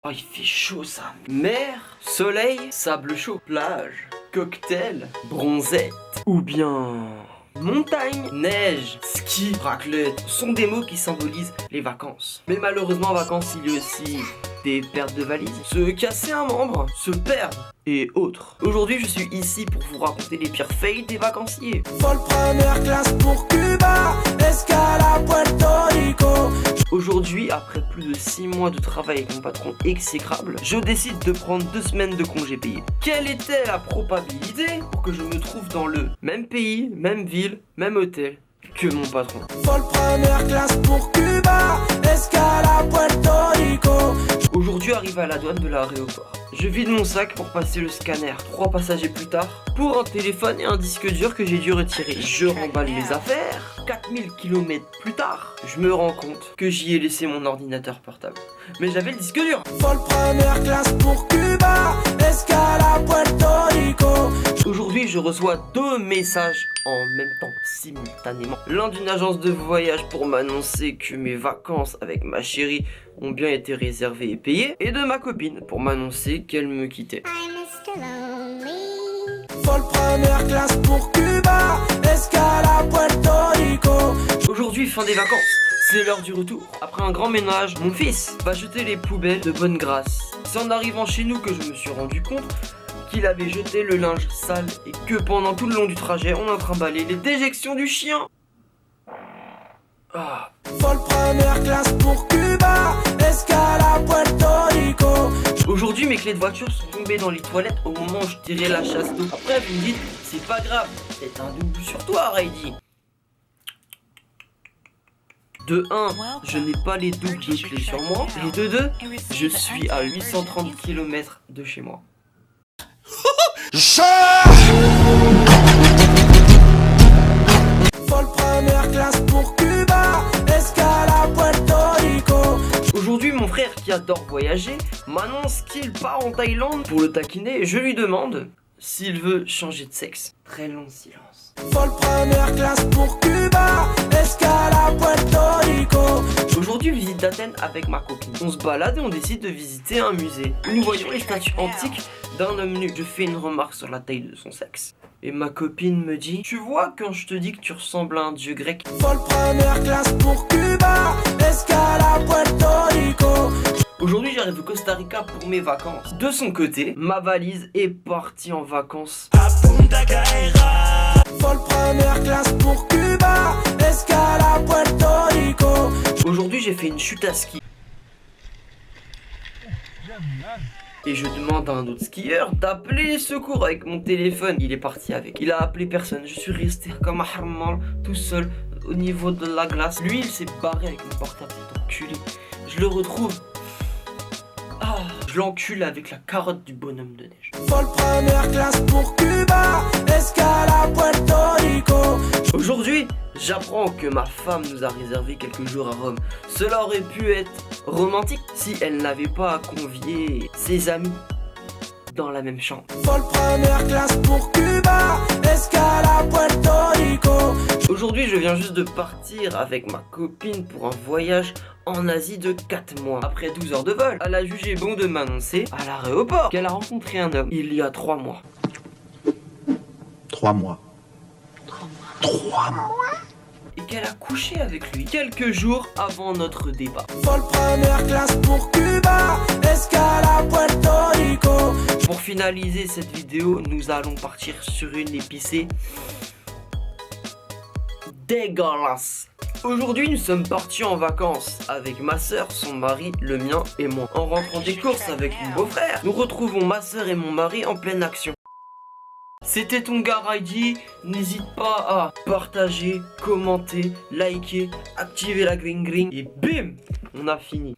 Oh, il fait chaud ça. Mer, soleil, sable chaud, plage, cocktail, bronzette ou bien montagne, neige, ski, raclette sont des mots qui symbolisent les vacances. Mais malheureusement en vacances il y a aussi des pertes de valises, se casser un membre, se perdre et autres. Aujourd'hui je suis ici pour vous raconter les pires fails des vacanciers. Vol première classe pour Cuba, escale à Puerto Rico. Aujourd'hui, après plus de 6 mois de travail avec mon patron exécrable, je décide de prendre 2 semaines de congés payés. Quelle était la probabilité pour que je me trouve dans le même pays, même ville, même hôtel que mon patron? Vol première classe pour Cuba, escale à Puerto Rico. Aujourd'hui arrive à la douane de l'aéroport. Je vide mon sac pour passer le scanner. 3 passagers plus tard, pour un téléphone et un disque dur que j'ai dû retirer. Je remballe les affaires. 4000 km plus tard, je me rends compte que j'y ai laissé mon ordinateur portable. Mais j'avais le disque dur. Vol première classe pour Cuba, escale à Puerto Rico. Aujourd'hui, je reçois 2 messages en même temps, simultanément. L'un d'une agence de voyage pour m'annoncer que mes vacances avec ma chérie ont bien été réservées et payées. Et de ma copine pour m'annoncer qu'elle me quittait. Vol première classe pour Cuba, escale à Puerto Rico. Aujourd'hui, fin des vacances. C'est l'heure du retour. Après un grand ménage, mon fils va jeter les poubelles de bonne grâce. C'est en arrivant chez nous que je me suis rendu compte qu'il avait jeté le linge sale et que pendant tout le long du trajet, on a trimballé les déjections du chien. Ah. Vol première classe pour Cuba, escale à Puerto Rico. Aujourd'hui, mes clés de voiture sont tombées dans les toilettes au moment où je tirais la chasse d'eau. Après, vous me dites, c'est pas grave, c'est un double sur toi, Heidi. De 1, je n'ai pas les doubles de clés sur moi. Et de 2, je suis à 830 km de chez moi. Vol première classe pour Cuba, escale à Puerto Rico. Aujourd'hui, mon frère qui adore voyager m'annonce qu'il part en Thaïlande pour le taquiner et je lui demande s'il veut changer de sexe. Très long silence. Vol première classe pour Cuba, escale à Puerto Rico. Aujourd'hui, visite d'Athènes avec ma copine. On se balade et on décide de visiter un musée. Nous voyons les statues antiques d'un homme nu. Je fais une remarque sur la taille de son sexe. Et ma copine me dit: tu vois quand je te dis que tu ressembles à un dieu grec? Vol première classe pour Cuba, escale à Puerto Rico. Aujourd'hui, j'arrive au Costa Rica pour mes vacances. De son côté, ma valise est partie en vacances. Vol première classe pour Cuba, escale à Puerto Rico. Aujourd'hui, j'ai fait une chute à ski. Et je demande à un autre skieur d'appeler les secours avec mon téléphone. Il est parti avec. Il a appelé personne. Je suis resté comme un harmal tout seul au niveau de la glace. Lui, il s'est barré avec mon portable, cet enculé. Je le retrouve. Ah, je l'encule avec la carotte du bonhomme de neige. Vol première classe pour Cuba, escale à Puerto Rico. Aujourd'hui, j'apprends que ma femme nous a réservé quelques jours à Rome. Cela aurait pu être romantique si elle n'avait pas convié ses amis dans la même chambre. Vol première classe pour Cuba, escale à Puerto Rico. Aujourd'hui, je viens juste de partir avec ma copine pour un voyage en Asie de 4 mois. Après 12 heures de vol, elle a jugé bon de m'annoncer à l'aéroport qu'elle a rencontré un homme il y a 3 mois. 3 mois. 3 mois. Et qu'elle a couché avec lui quelques jours avant notre départ. Vol première classe pour Cuba, escale à Puerto Rico. Pour finaliser cette vidéo, nous allons partir sur une épicée dégueulasse. Aujourd'hui, nous sommes partis en vacances avec ma soeur, son mari, le mien et moi. En rentrant des courses avec mon beau-frère, nous retrouvons ma soeur et mon mari en pleine action. C'était ton gars Heidi, n'hésite pas à partager, commenter, liker, activer la green et bim, on a fini.